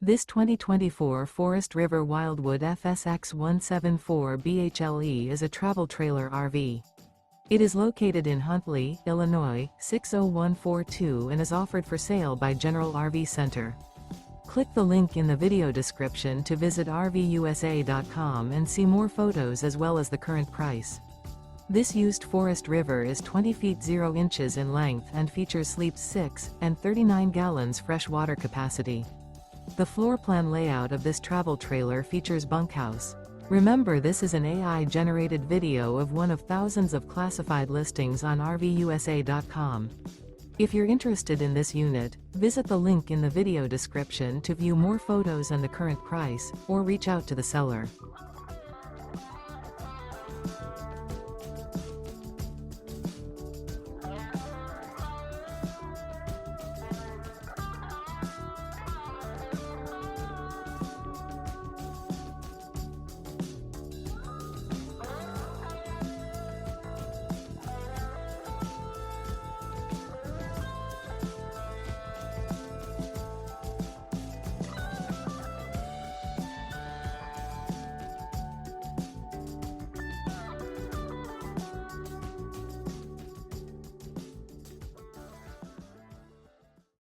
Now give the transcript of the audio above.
This 2024 Forest River Wildwood FSX 174 BHLE is a travel trailer RV. It is located in Huntley, Illinois, 60142 and is offered for sale by General RV Center. Click the link in the video description to visit RVUSA.com and see more photos as well as the current price. This used Forest River is 20 feet 0 inches in length and features sleeps 6 and 39 gallons fresh water capacity. The floor plan layout of this travel trailer features bunkhouse. Remember, this is an AI-generated video of one of thousands of classified listings on RVUSA.com. If you're interested in this unit, visit the link in the video description to view more photos and the current price, or reach out to the seller.